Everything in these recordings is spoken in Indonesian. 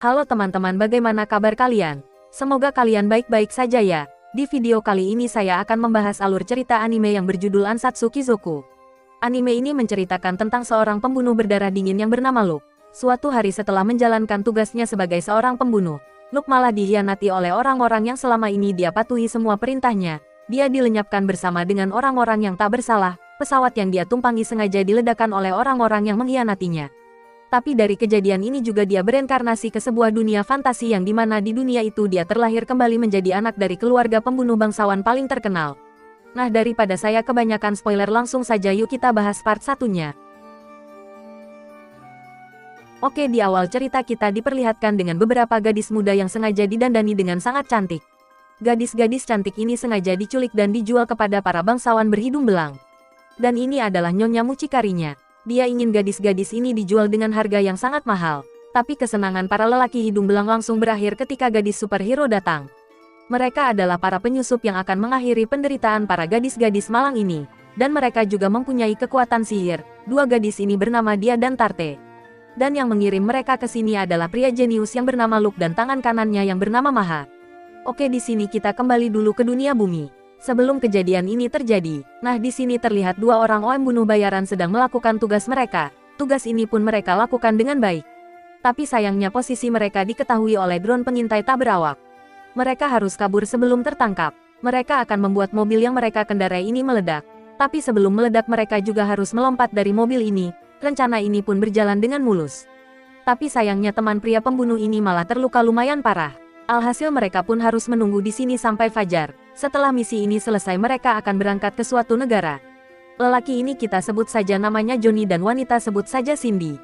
Halo teman-teman, bagaimana kabar kalian? Semoga kalian baik-baik saja ya. Di video kali ini saya akan membahas alur cerita anime yang berjudul Ansatsu Kizoku. Anime ini menceritakan tentang seorang pembunuh berdarah dingin yang bernama Luke. Suatu hari setelah menjalankan tugasnya sebagai seorang pembunuh, Luke malah dikhianati oleh orang-orang yang selama ini dia patuhi semua perintahnya. Dia dilenyapkan bersama dengan orang-orang yang tak bersalah. Pesawat yang dia tumpangi sengaja diledakkan oleh orang-orang yang mengkhianatinya. Tapi dari kejadian ini juga dia bereinkarnasi ke sebuah dunia fantasi yang dimana di dunia itu dia terlahir kembali menjadi anak dari keluarga pembunuh bangsawan paling terkenal. Nah, daripada saya kebanyakan spoiler, langsung saja yuk kita bahas part satunya. Oke, di awal cerita kita diperlihatkan dengan beberapa gadis muda yang sengaja didandani dengan sangat cantik. Gadis-gadis cantik ini sengaja diculik dan dijual kepada para bangsawan berhidung belang. Dan ini adalah Nyonya Mucikarinya. Dia ingin gadis-gadis ini dijual dengan harga yang sangat mahal. Tapi kesenangan para lelaki hidung belang langsung berakhir ketika gadis superhero datang. Mereka adalah para penyusup yang akan mengakhiri penderitaan para gadis-gadis malang ini. Dan mereka juga mempunyai kekuatan sihir. Dua gadis ini bernama Dia dan Tarte. Dan yang mengirim mereka ke sini adalah pria jenius yang bernama Luke dan tangan kanannya yang bernama Maha. Oke, di sini kita kembali dulu ke dunia bumi. Sebelum kejadian ini terjadi, nah di sini terlihat dua orang OM bunuh bayaran sedang melakukan tugas mereka. Tugas ini pun mereka lakukan dengan baik. Tapi sayangnya posisi mereka diketahui oleh drone pengintai tak berawak. Mereka harus kabur sebelum tertangkap. Mereka akan membuat mobil yang mereka kendarai ini meledak. Tapi sebelum meledak mereka juga harus melompat dari mobil ini. Rencana ini pun berjalan dengan mulus. Tapi sayangnya teman pria pembunuh ini malah terluka lumayan parah. Alhasil mereka pun harus menunggu di sini sampai fajar. Setelah misi ini selesai mereka akan berangkat ke suatu negara. Lelaki ini kita sebut saja namanya Johnny dan wanita sebut saja Cindy.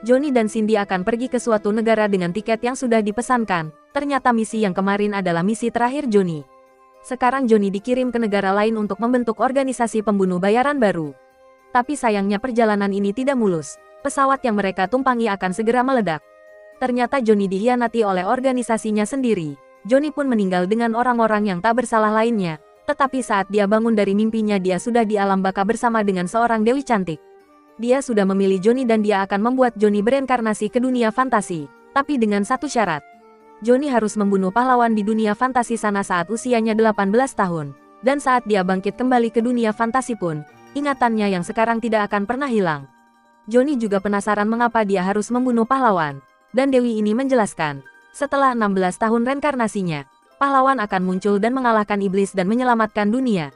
Johnny dan Cindy akan pergi ke suatu negara dengan tiket yang sudah dipesankan. Ternyata misi yang kemarin adalah misi terakhir Johnny. Sekarang Johnny dikirim ke negara lain untuk membentuk organisasi pembunuh bayaran baru. Tapi sayangnya perjalanan ini tidak mulus. Pesawat yang mereka tumpangi akan segera meledak. Ternyata Johnny dikhianati oleh organisasinya sendiri. Johnny pun meninggal dengan orang-orang yang tak bersalah lainnya. Tetapi saat dia bangun dari mimpinya dia sudah di alam baka bersama dengan seorang dewi cantik. Dia sudah memilih Johnny dan dia akan membuat Johnny bereinkarnasi ke dunia fantasi. Tapi dengan satu syarat. Johnny harus membunuh pahlawan di dunia fantasi sana saat usianya 18 tahun. Dan saat dia bangkit kembali ke dunia fantasi pun, ingatannya yang sekarang tidak akan pernah hilang. Johnny juga penasaran mengapa dia harus membunuh pahlawan. Dan dewi ini menjelaskan, setelah 16 tahun reinkarnasinya, pahlawan akan muncul dan mengalahkan iblis dan menyelamatkan dunia.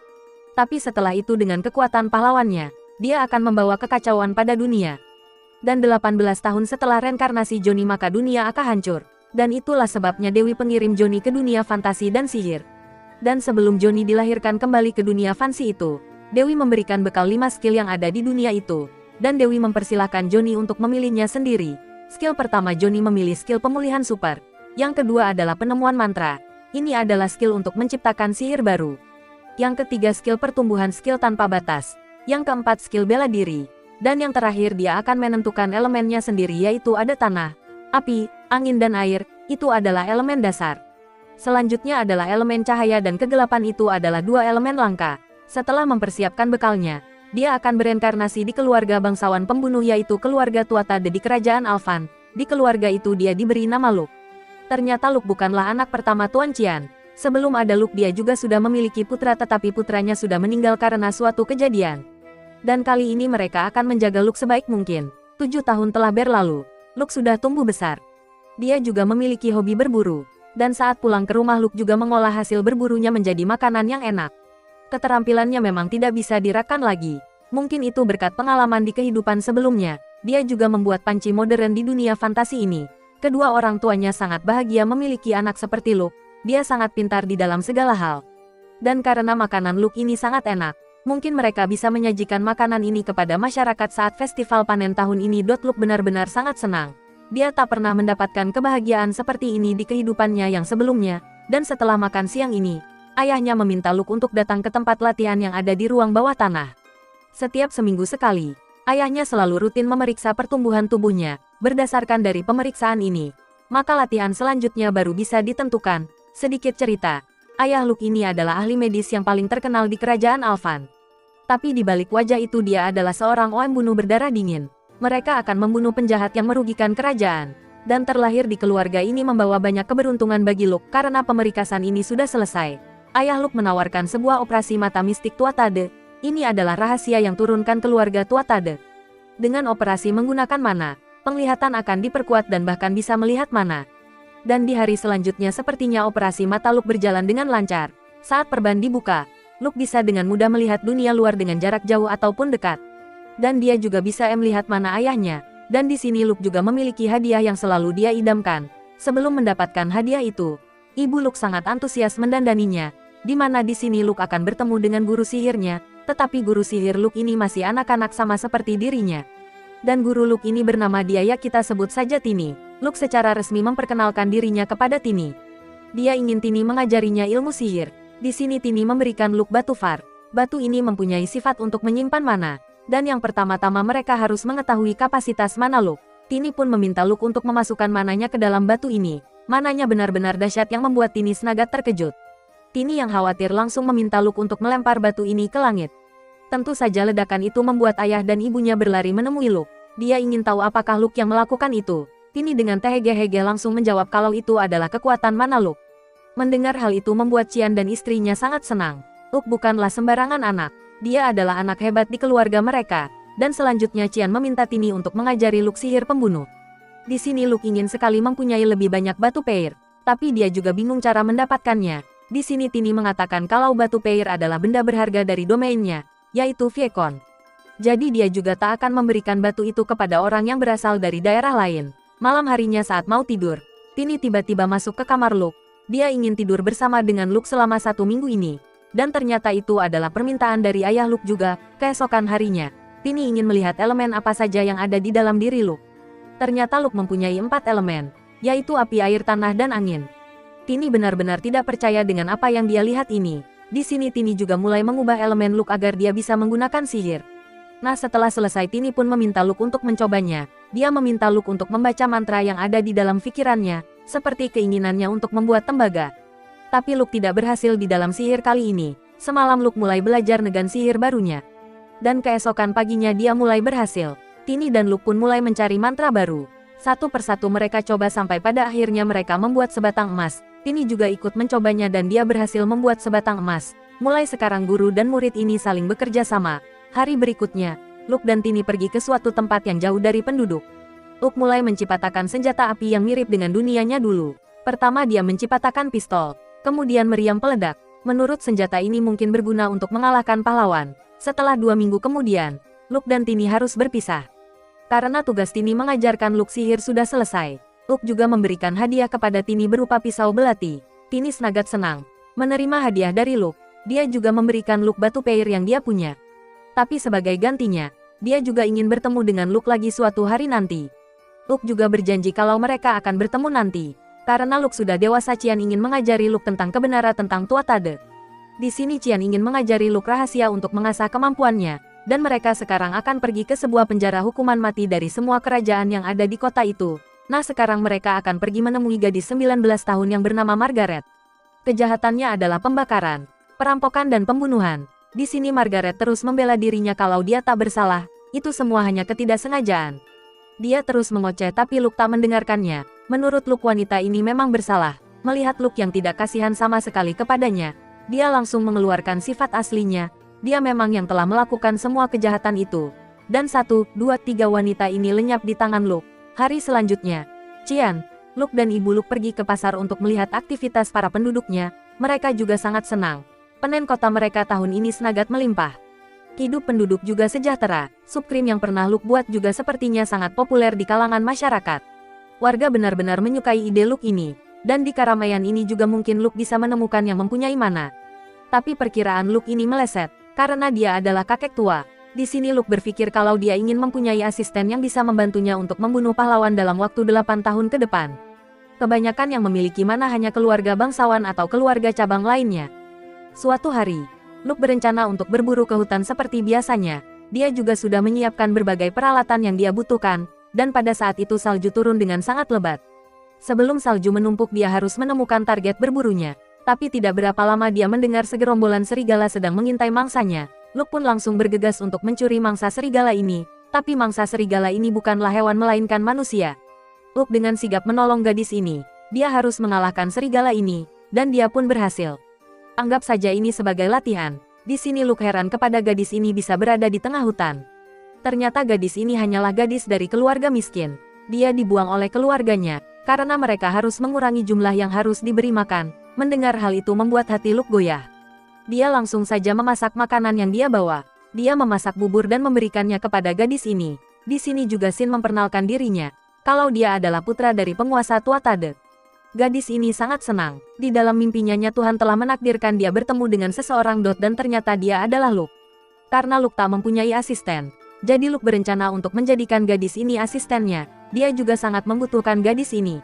Tapi setelah itu dengan kekuatan pahlawannya, dia akan membawa kekacauan pada dunia. Dan 18 tahun setelah reinkarnasi Johnny maka dunia akan hancur. Dan itulah sebabnya dewi pengirim Johnny ke dunia fantasi dan sihir. Dan sebelum Johnny dilahirkan kembali ke dunia fantasi itu, dewi memberikan bekal 5 skill yang ada di dunia itu. Dan dewi mempersilahkan Johnny untuk memilihnya sendiri. Skill pertama Johnny memilih skill pemulihan super. Yang kedua adalah penemuan mantra. Ini adalah skill untuk menciptakan sihir baru. Yang ketiga skill pertumbuhan skill tanpa batas. Yang keempat skill bela diri. Dan yang terakhir dia akan menentukan elemennya sendiri yaitu ada tanah, api, angin dan air. Itu adalah elemen dasar. Selanjutnya adalah elemen cahaya dan kegelapan itu adalah dua elemen langka. Setelah mempersiapkan bekalnya, dia akan bereinkarnasi di keluarga bangsawan pembunuh yaitu keluarga Tuatha di kerajaan Alvan. Di keluarga itu dia diberi nama Luke. Ternyata Luke bukanlah anak pertama Tuan Qian. Sebelum ada Luke dia juga sudah memiliki putra tetapi putranya sudah meninggal karena suatu kejadian. Dan kali ini mereka akan menjaga Luke sebaik mungkin. 7 tahun telah berlalu. Luke sudah tumbuh besar. Dia juga memiliki hobi berburu. Dan saat pulang ke rumah Luke juga mengolah hasil berburunya menjadi makanan yang enak. Keterampilannya memang tidak bisa dirakan lagi. Mungkin itu berkat pengalaman di kehidupan sebelumnya. Dia juga membuat panci modern di dunia fantasi ini. Kedua orang tuanya sangat bahagia memiliki anak seperti Luke. Dia sangat pintar di dalam segala hal. Dan karena makanan Luke ini sangat enak, mungkin mereka bisa menyajikan makanan ini kepada masyarakat saat festival panen tahun ini. Luke benar-benar sangat senang. Dia tak pernah mendapatkan kebahagiaan seperti ini di kehidupannya yang sebelumnya. Dan setelah makan siang ini, ayahnya meminta Luke untuk datang ke tempat latihan yang ada di ruang bawah tanah. Setiap seminggu sekali, ayahnya selalu rutin memeriksa pertumbuhan tubuhnya. Berdasarkan dari pemeriksaan ini, maka latihan selanjutnya baru bisa ditentukan. Sedikit cerita, ayah Luke ini adalah ahli medis yang paling terkenal di kerajaan Alvan. Tapi di balik wajah itu dia adalah seorang OM bunuh berdarah dingin. Mereka akan membunuh penjahat yang merugikan kerajaan. Dan terlahir di keluarga ini membawa banyak keberuntungan bagi Luke karena pemerikasan ini sudah selesai. Ayah Luke menawarkan sebuah operasi mata mistik Tuatha. Ini adalah rahasia yang turunkan keluarga Tuatha. Dengan operasi menggunakan mana, penglihatan akan diperkuat dan bahkan bisa melihat mana. Dan di hari selanjutnya sepertinya operasi mata Luke berjalan dengan lancar. Saat perban dibuka, Luke bisa dengan mudah melihat dunia luar dengan jarak jauh ataupun dekat. Dan dia juga bisa melihat mana ayahnya. Dan di sini Luke juga memiliki hadiah yang selalu dia idamkan. Sebelum mendapatkan hadiah itu, ibu Luke sangat antusias mendandaninya, di mana di sini Luke akan bertemu dengan guru sihirnya, tetapi guru sihir Luke ini masih anak-anak sama seperti dirinya. Dan guru Luke ini bernama dia, ya kita sebut saja Tini. Luke secara resmi memperkenalkan dirinya kepada Tini. Dia ingin Tini mengajarinya ilmu sihir. Di sini Tini memberikan Luke batu Var. Batu ini mempunyai sifat untuk menyimpan mana. Dan yang pertama-tama mereka harus mengetahui kapasitas mana Luke. Tini pun meminta Luke untuk memasukkan mananya ke dalam batu ini. Mananya benar-benar dahsyat yang membuat Tini sangat terkejut. Tini yang khawatir langsung meminta Luke untuk melempar batu ini ke langit. Tentu saja ledakan itu membuat ayah dan ibunya berlari menemui Luke. Dia ingin tahu apakah Luke yang melakukan itu. Tini dengan terhege-hege langsung menjawab kalau itu adalah kekuatan mana Luke. Mendengar hal itu membuat Qian dan istrinya sangat senang. Luke bukanlah sembarangan anak. Dia adalah anak hebat di keluarga mereka, dan selanjutnya Qian meminta Tini untuk mengajari Luke sihir pembunuh. Di sini Luke ingin sekali mempunyai lebih banyak batu peir, tapi dia juga bingung cara mendapatkannya. Di sini Tini mengatakan kalau batu peir adalah benda berharga dari domainnya, yaitu Viekon. Jadi dia juga tak akan memberikan batu itu kepada orang yang berasal dari daerah lain. Malam harinya saat mau tidur, Tini tiba-tiba masuk ke kamar Luke. Dia ingin tidur bersama dengan Luke selama 1 minggu ini. Dan ternyata itu adalah permintaan dari ayah Luke juga. Keesokan harinya, Tini ingin melihat elemen apa saja yang ada di dalam diri Luke. Ternyata Luke mempunyai 4 elemen, yaitu api, air, tanah, dan angin. Tini benar-benar tidak percaya dengan apa yang dia lihat ini. Di sini Tini juga mulai mengubah elemen Luke agar dia bisa menggunakan sihir. Nah setelah selesai Tini pun meminta Luke untuk mencobanya. Dia meminta Luke untuk membaca mantra yang ada di dalam pikirannya, seperti keinginannya untuk membuat tembaga. Tapi Luke tidak berhasil di dalam sihir kali ini. Semalam Luke mulai belajar negan sihir barunya. Dan keesokan paginya dia mulai berhasil. Tini dan Luke pun mulai mencari mantra baru. Satu persatu mereka coba sampai pada akhirnya mereka membuat sebatang emas. Tini juga ikut mencobanya dan dia berhasil membuat sebatang emas. Mulai sekarang guru dan murid ini saling bekerja sama. Hari berikutnya, Luke dan Tini pergi ke suatu tempat yang jauh dari penduduk. Luke mulai menciptakan senjata api yang mirip dengan dunianya dulu. Pertama dia menciptakan pistol. Kemudian meriam peledak. Menurut senjata ini mungkin berguna untuk mengalahkan pahlawan. Setelah 2 minggu kemudian, Luke dan Tini harus berpisah. Karena tugas Tini mengajarkan Luke sihir sudah selesai. Luke juga memberikan hadiah kepada Tini berupa pisau belati. Tini sangat senang menerima hadiah dari Luke. Dia juga memberikan Luke batu peir yang dia punya. Tapi sebagai gantinya, dia juga ingin bertemu dengan Luke lagi suatu hari nanti. Luke juga berjanji kalau mereka akan bertemu nanti. Karena Luke sudah dewasa, Qian ingin mengajari Luke tentang kebenaran tentang Tuatha. Di sini Qian ingin mengajari Luke rahasia untuk mengasah kemampuannya, dan mereka sekarang akan pergi ke sebuah penjara hukuman mati dari semua kerajaan yang ada di kota itu. Nah sekarang mereka akan pergi menemui gadis 19 tahun yang bernama Margaret. Kejahatannya adalah pembakaran, perampokan dan pembunuhan. Di sini Margaret terus membela dirinya kalau dia tak bersalah, itu semua hanya ketidaksengajaan. Dia terus mengoceh tapi Luke tak mendengarkannya. Menurut Luke wanita ini memang bersalah. Melihat Luke yang tidak kasihan sama sekali kepadanya, dia langsung mengeluarkan sifat aslinya. Dia memang yang telah melakukan semua kejahatan itu. Dan 1, 2, 3 wanita ini lenyap di tangan Luke. Hari selanjutnya, Qian, Luke dan ibu Luke pergi ke pasar untuk melihat aktivitas para penduduknya. Mereka juga sangat senang. Panen kota mereka tahun ini sangat melimpah. Hidup penduduk juga sejahtera. Sup krim yang pernah Luke buat juga sepertinya sangat populer di kalangan masyarakat. Warga benar-benar menyukai ide Luke ini. Dan di keramaian ini juga mungkin Luke bisa menemukan yang mempunyai mana. Tapi perkiraan Luke ini meleset, karena dia adalah kakek tua. Di sini Luke berpikir kalau dia ingin mempunyai asisten yang bisa membantunya untuk membunuh pahlawan dalam waktu 8 tahun ke depan. Kebanyakan yang memiliki mana hanya keluarga bangsawan atau keluarga cabang lainnya. Suatu hari, Luke berencana untuk berburu ke hutan seperti biasanya. Dia juga sudah menyiapkan berbagai peralatan yang dia butuhkan. Dan pada saat itu salju turun dengan sangat lebat. Sebelum salju menumpuk dia harus menemukan target berburunya. Tapi tidak berapa lama dia mendengar segerombolan serigala sedang mengintai mangsanya. Luke pun langsung bergegas untuk mencuri mangsa serigala ini. Tapi mangsa serigala ini bukanlah hewan melainkan manusia. Luke dengan sigap menolong gadis ini. Dia harus mengalahkan serigala ini, dan dia pun berhasil. Anggap saja ini sebagai latihan. Di sini Luke heran kepada gadis ini bisa berada di tengah hutan. Ternyata gadis ini hanyalah gadis dari keluarga miskin. Dia dibuang oleh keluarganya, karena mereka harus mengurangi jumlah yang harus diberi makan. Mendengar hal itu membuat hati Luke goyah. Dia langsung saja memasak makanan yang dia bawa. Dia memasak bubur dan memberikannya kepada gadis ini. Di sini juga Shin memperkenalkan dirinya, kalau dia adalah putra dari penguasa Tua Tade. Gadis ini sangat senang. Di dalam mimpinya Tuhan telah menakdirkan dia bertemu dengan seseorang dan ternyata dia adalah Luke. Karena Luke tak mempunyai asisten, jadi Luke berencana untuk menjadikan gadis ini asistennya. Dia juga sangat membutuhkan gadis ini.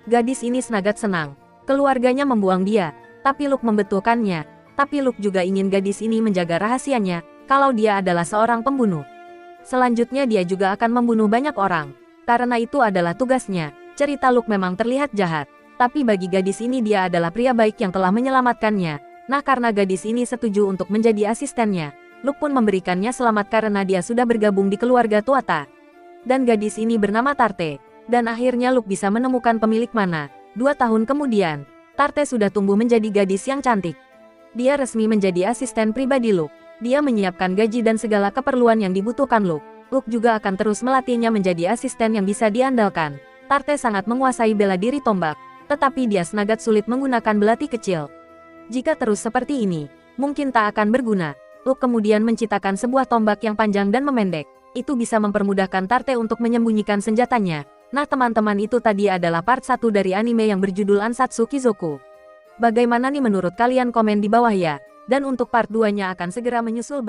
Gadis ini sangat senang. Keluarganya membuang dia, tapi Luke membutuhkannya. Tapi Luke juga ingin gadis ini menjaga rahasianya, kalau dia adalah seorang pembunuh. Selanjutnya dia juga akan membunuh banyak orang. Karena itu adalah tugasnya. Cerita Luke memang terlihat jahat. Tapi bagi gadis ini dia adalah pria baik yang telah menyelamatkannya. Nah karena gadis ini setuju untuk menjadi asistennya, Luke pun memberikannya selamat karena dia sudah bergabung di keluarga Tuata. Dan gadis ini bernama Tarte. Dan akhirnya Luke bisa menemukan pemilik mana. 2 tahun kemudian, Tarte sudah tumbuh menjadi gadis yang cantik. Dia resmi menjadi asisten pribadi Luke. Dia menyiapkan gaji dan segala keperluan yang dibutuhkan Luke. Luke juga akan terus melatihnya menjadi asisten yang bisa diandalkan. Tarte sangat menguasai bela diri tombak, tetapi dia sangat sulit menggunakan belati kecil. Jika terus seperti ini, mungkin tak akan berguna. Luke kemudian menciptakan sebuah tombak yang panjang dan memendek. Itu bisa mempermudahkan Tarte untuk menyembunyikan senjatanya. Nah teman-teman, itu tadi adalah part 1 dari anime yang berjudul Ansatsu Kizoku. Bagaimana nih menurut kalian, komen di bawah ya. Dan untuk part 2-nya akan segera menyusul.